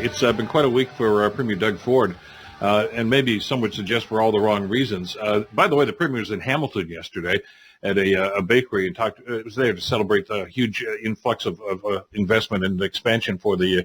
It's been quite a week for Premier Doug Ford, and maybe some would suggest for all the wrong reasons. By the way, the Premier was in Hamilton yesterday at a bakery and was there to celebrate the huge influx of investment and expansion for the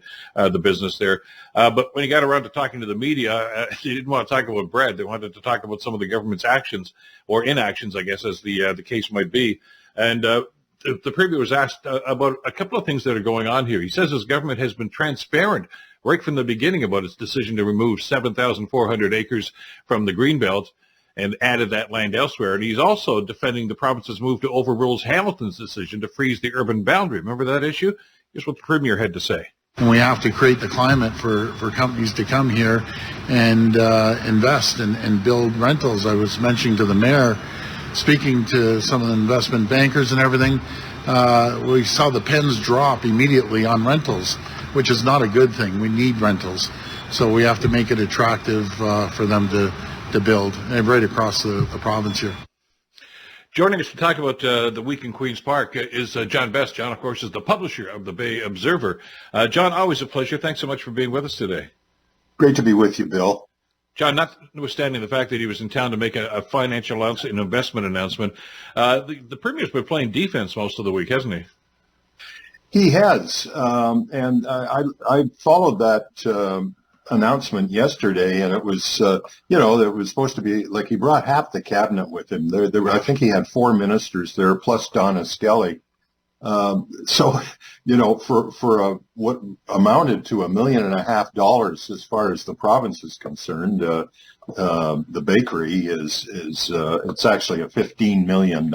business there. But when he got around to talking to the media, he didn't want to talk about bread. They wanted to talk about some of the government's actions or inactions, I guess, as the case might be. And the Premier was asked about a couple of things that are going on here. He says his government has been transparent right from the beginning about its decision to remove 7,400 acres from the Greenbelt and added that land elsewhere. And he's also defending the province's move to overrule Hamilton's decision to freeze the urban boundary. Remember that issue? Here's what the Premier had to say. And we have to create the climate for companies to come here and invest and build rentals. I was mentioning to the mayor, speaking to some of the investment bankers and everything, we saw the pens drop immediately on rentals, which is not a good thing. We need rentals. So we have to make it attractive for them to build right across the province here. Joining us to talk about the week in Queen's Park is John Best. John, of course, is the publisher of the Bay Observer. John, always a pleasure. Thanks so much for being with us today. Great to be with you, Bill. John, notwithstanding the fact that he was in town to make a financial announcement, an investment announcement, the Premier's been playing defense most of the week, hasn't he? He has, and I followed that announcement yesterday, and it was, it was supposed to be like he brought half the cabinet with him. I think he had 4 ministers there, plus Donna Skelly. So, for what amounted to $1.5 million as far as the province is concerned, the bakery is it's actually a $15 million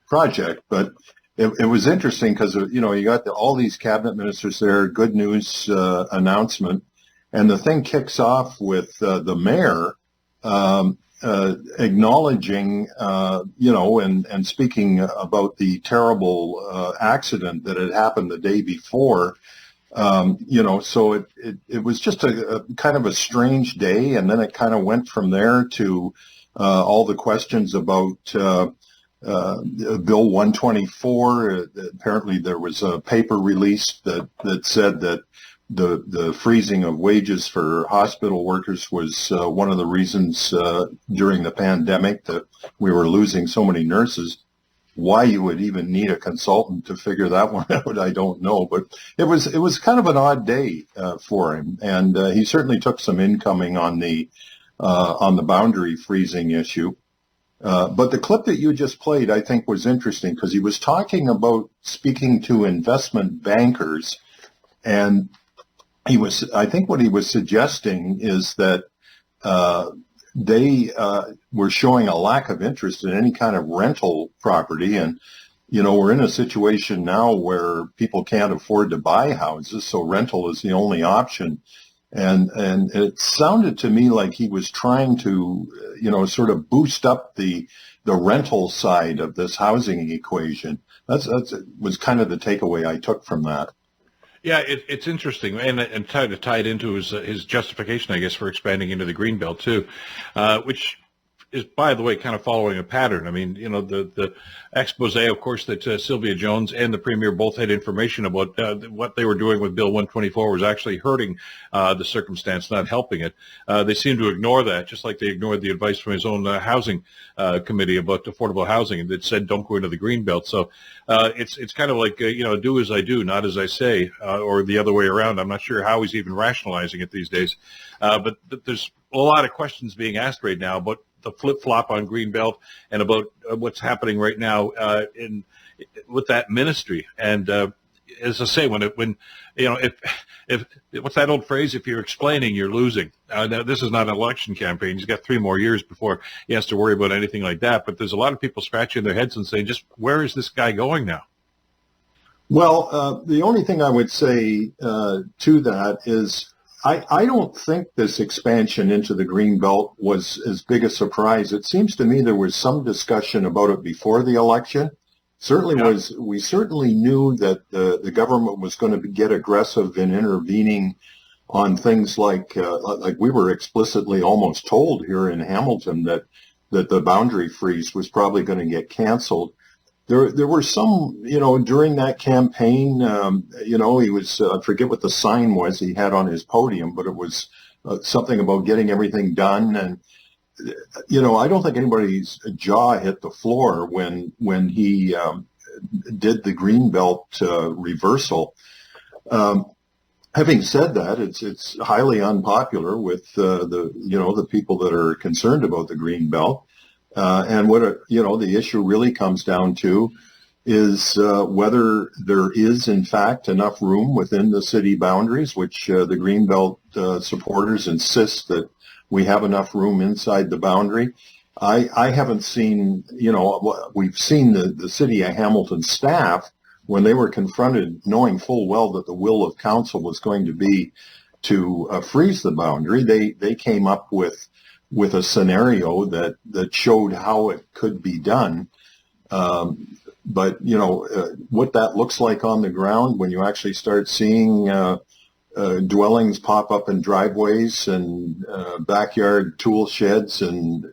project. But it was interesting because, you got all these cabinet ministers there, good news announcement, and the thing kicks off with the mayor acknowledging, and speaking about the terrible accident that had happened the day before. So it was just a kind of a strange day, and then it kind of went from there to all the questions about Bill 124. Apparently there was a paper release that said that the freezing of wages for hospital workers was one of the reasons during the pandemic that we were losing so many nurses. Why you would even need a consultant to figure that one out, I don't know. But it was kind of an odd day for him, and he certainly took some incoming on the boundary freezing issue. But the clip that you just played, I think, was interesting because he was talking about speaking to investment bankers, and I think what he was suggesting is that they were showing a lack of interest in any kind of rental property. And, we're in a situation now where people can't afford to buy houses, so rental is the only option. And it sounded to me like he was trying to, sort of boost up the rental side of this housing equation. That was kind of the takeaway I took from that. Yeah, it's interesting, and try to tie it into his justification, I guess, for expanding into the Greenbelt too, which is, by the way, kind of following a pattern. I mean, the expose, of course, that Sylvia Jones and the Premier both had information about what they were doing with Bill 124 was actually hurting the circumstance, not helping it. They seem to ignore that, just like they ignored the advice from his own housing committee about affordable housing that said don't go into the Greenbelt. So it's kind of like, do as I do, not as I say, or the other way around. I'm not sure how he's even rationalizing it these days. But there's a lot of questions being asked right now about the flip-flop on Greenbelt and about what's happening right now with that ministry. And as I say, if what's that old phrase? If you're explaining, you're losing. Now, this is not an election campaign. He's got 3 more years before he has to worry about anything like that. But there's a lot of people scratching their heads and saying, just where is this guy going now? Well, the only thing I would say to that is I don't think this expansion into the Greenbelt was as big a surprise. It seems to me there was some discussion about it before the election. We certainly knew that the government was going to get aggressive in intervening on things like we were explicitly almost told here in Hamilton that the boundary freeze was probably going to get canceled. there were some, during that campaign, he was, I forget what the sign was he had on his podium, but it was something about getting everything done. And, I don't think anybody's jaw hit the floor when he did the Greenbelt reversal. Having said that, it's highly unpopular with the people that are concerned about the Greenbelt. And what the issue really comes down to is whether there is in fact enough room within the city boundaries, which the Greenbelt supporters insist that we have enough room inside the boundary. I haven't seen, we've seen the city of Hamilton staff when they were confronted, knowing full well that the will of council was going to be to freeze the boundary. They came up with a scenario that showed how it could be done. But what that looks like on the ground when you actually start seeing dwellings pop up in driveways and backyard tool sheds, and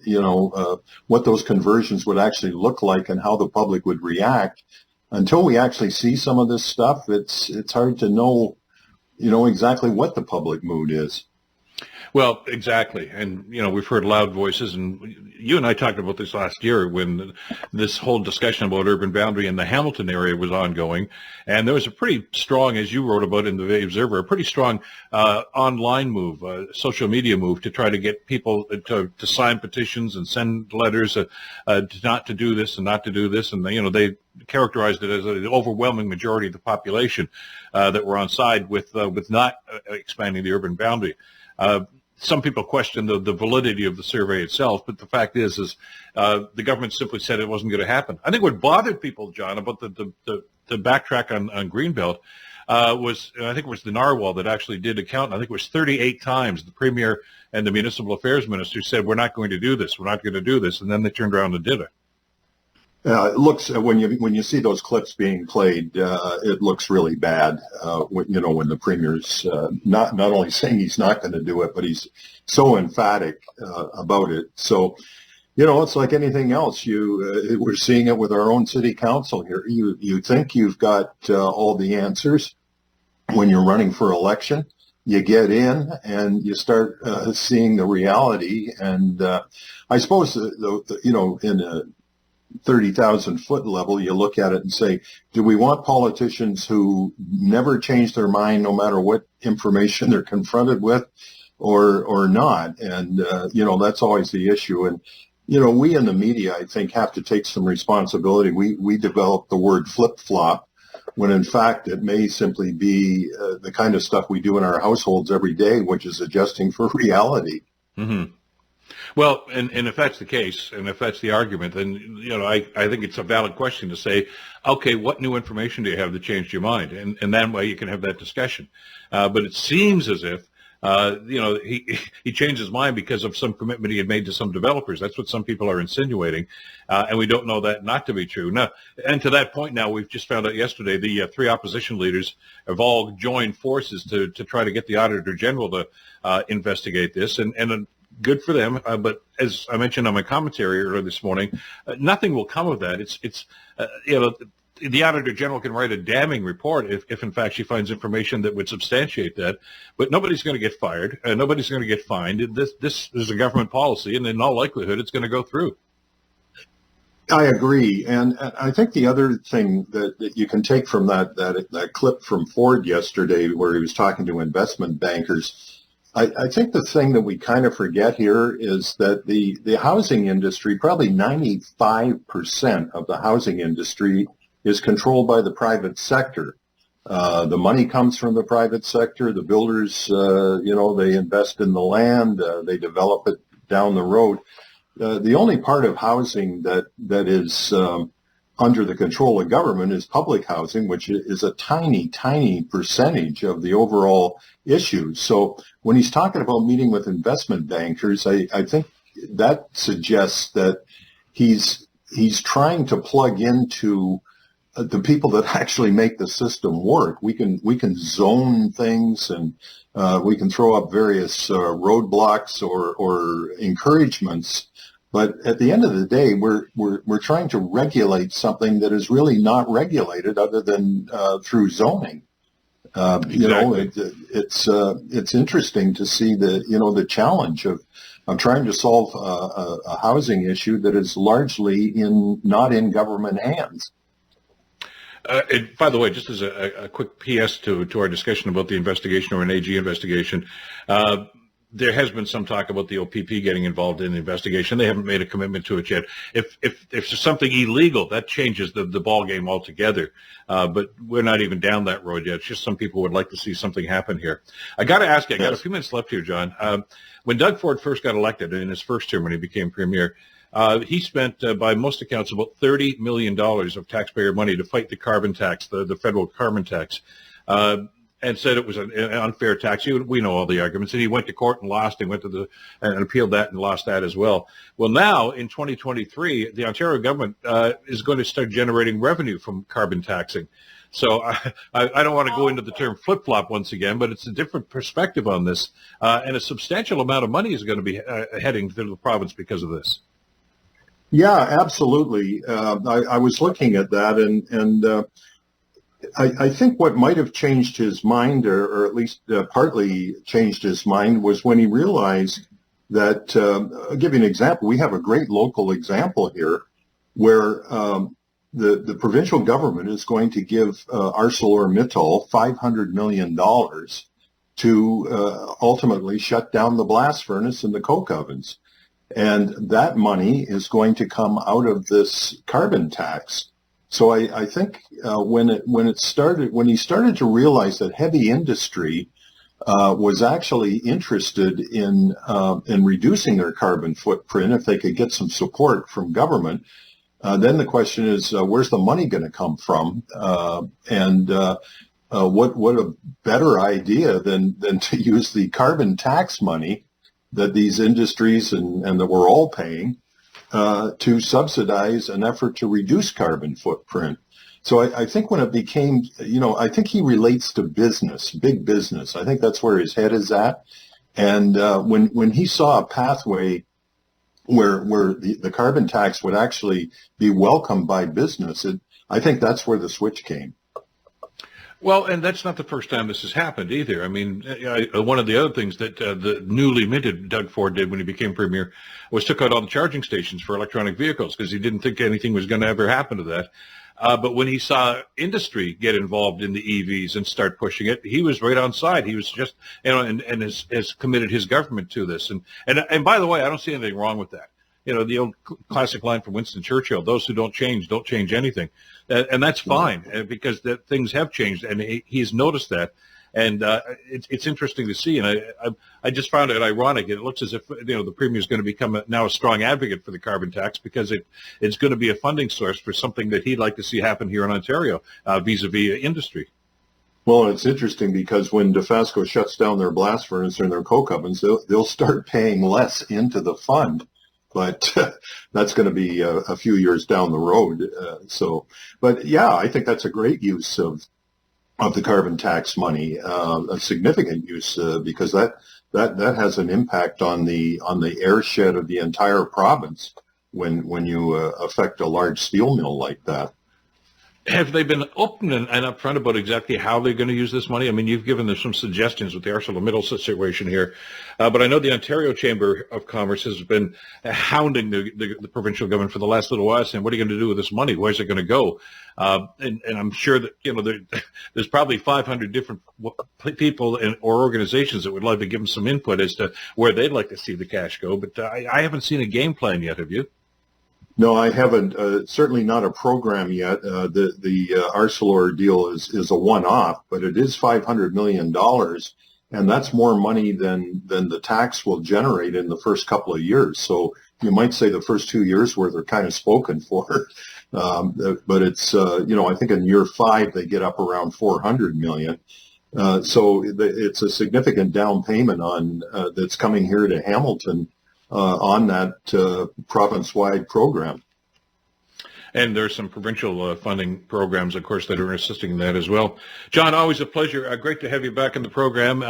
what those conversions would actually look like and how the public would react. Until we actually see some of this stuff, it's hard to know, exactly what the public mood is. Well, exactly. And, we've heard loud voices, and you and I talked about this last year when this whole discussion about urban boundary in the Hamilton area was ongoing. And there was a pretty strong, as you wrote about in the Bay Observer, a pretty strong online move, social media move to try to get people to sign petitions and send letters not to do this and not to do this. And, they characterized it as an overwhelming majority of the population that were on side with not expanding the urban boundary. Some people question the validity of the survey itself, but the fact is the government simply said it wasn't going to happen. I think what bothered people, John, about the backtrack on Greenbelt was, I think it was the Narwhal that actually did a count. I think it was 38 times the Premier and the Municipal Affairs Minister said, we're not going to do this, we're not going to do this, and then they turned around and did it. It looks, when you see those clips being played, it looks really bad. When the Premier's not only saying he's not going to do it, but he's so emphatic about it. So, it's like anything else. We're seeing it with our own city council here. You think you've got all the answers when you're running for election. You get in and you start seeing the reality. And I suppose in a 30,000 foot level, you look at it and say, do we want politicians who never change their mind no matter what information they're confronted with, or not? And, that's always the issue. And, we in the media, I think, have to take some responsibility. We developed the word flip-flop when in fact it may simply be the kind of stuff we do in our households every day, which is adjusting for reality. Mm-hmm. Well, and if that's the case, and if that's the argument, then, I think it's a valid question to say, okay, what new information do you have that changed your mind? And that way you can have that discussion. But it seems as if, he changed his mind because of some commitment he had made to some developers. That's what some people are insinuating. And we don't know that not to be true. Now, and to that point now, we've just found out yesterday, the three opposition leaders have all joined forces to try to get the Auditor General to investigate this. And good for them, but as I mentioned on my commentary earlier this morning, nothing will come of that. It's the Auditor General can write a damning report if in fact she finds information that would substantiate that, but nobody's going to get fired, nobody's going to get fined. This is a government policy, and in all likelihood, it's going to go through. I agree, and I think the other thing that you can take from that clip from Ford yesterday, where he was talking to investment bankers. I think the thing that we kind of forget here is that the housing industry, probably 95% of the housing industry is controlled by the private sector. The money comes from the private sector. The builders, they invest in the land, they develop it down the road. The only part of housing that is under the control of government is public housing, which is a tiny, tiny percentage of the overall issue. So when he's talking about meeting with investment bankers, I think that suggests that he's trying to plug into the people that actually make the system work. We can zone things, and we can throw up various roadblocks or encouragements, But at the end of the day, we're trying to regulate something that is really not regulated other than through zoning. Exactly. It's interesting to see the challenge of trying to solve a housing issue that is largely not in government hands. And by the way, just as a quick PS to our discussion about the investigation or an AG investigation, there has been some talk about the OPP getting involved in the investigation. They haven't made a commitment to it yet. If there's something illegal, that changes the ball game altogether. But we're not even down that road yet. It's just some people would like to see something happen here. I got to ask you, I got a few minutes left here, John. When Doug Ford first got elected in his first term when he became premier, he spent, by most accounts, about $30 million of taxpayer money to fight the carbon tax, the federal carbon tax. And said it was an unfair tax. We know all the arguments. And he went to court and lost. He went to and appealed that and lost that as well. Well, now in 2023, the Ontario government is going to start generating revenue from carbon taxing. So I don't want to go into the term flip-flop once again, but it's a different perspective on this. And a substantial amount of money is going to be heading to the province because of this. Yeah, absolutely. I was looking at that, and I think what might have changed his mind, or at least partly changed his mind, was when he realized that, I'll give you an example. We have a great local example here where the provincial government is going to give ArcelorMittal $500 million to ultimately shut down the blast furnace and the coke ovens. And that money is going to come out of this carbon tax. So I think when he started to realize that heavy industry was actually interested in reducing their carbon footprint if they could get some support from government, then the question is where's the money going to come from? What a better idea than to use the carbon tax money that these industries and that we're all paying to subsidize an effort to reduce carbon footprint. So I think when it became, I think he relates to business, big business. I think that's where his head is at. And when he saw a pathway where the carbon tax would actually be welcomed by business, I think that's where the switch came. Well, and that's not the first time this has happened either. I mean, one of the other things that the newly minted Doug Ford did when he became premier was took out all the charging stations for electronic vehicles because he didn't think anything was going to ever happen to that. But when he saw industry get involved in the EVs and start pushing it, he was right on side. He was just, and has committed his government to this. And by the way, I don't see anything wrong with that. The old classic line from Winston Churchill, those who don't change anything. And that's fine because things have changed, and he's noticed that. And it's interesting to see. And I just found it ironic. It looks as if the premier is going to become now a strong advocate for the carbon tax because it's going to be a funding source for something that he'd like to see happen here in Ontario vis-a-vis industry. Well, it's interesting because when Dofasco shuts down their blast furnace and their coke ovens, they'll start paying less into the fund. But that's going to be a few years down the road. But yeah, I think that's a great use of the carbon tax money, a significant use because that has an impact on the airshed of the entire province when you affect a large steel mill like that. Have they been open and upfront about exactly how they're going to use this money? I mean, you've given them some suggestions with the ArcelorMittal situation here, but I know the Ontario Chamber of Commerce has been hounding the provincial government for the last little while, saying, "What are you going to do with this money? Where's it going to go?" And I'm sure that there's probably 500 different people or organizations that would like to give them some input as to where they'd like to see the cash go. But I haven't seen a game plan yet. Have you? No, I haven't. Certainly not a program yet. The Arcelor deal is a one-off, but it is $500 million, and that's more money than the tax will generate in the first couple of years. So you might say the first 2 years where they're kind of spoken for, but it's I think in year 5 they get up around $400 million. So it's a significant down payment on that's coming here to Hamilton. On that province-wide program. And there's some provincial funding programs, of course, that are assisting in that as well. John, always a pleasure. Great to have you back in the program.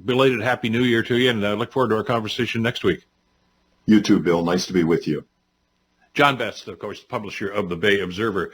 Belated Happy New Year to you, and I look forward to our conversation next week. You too, Bill. Nice to be with you. John Best, of course, publisher of the Bay Observer.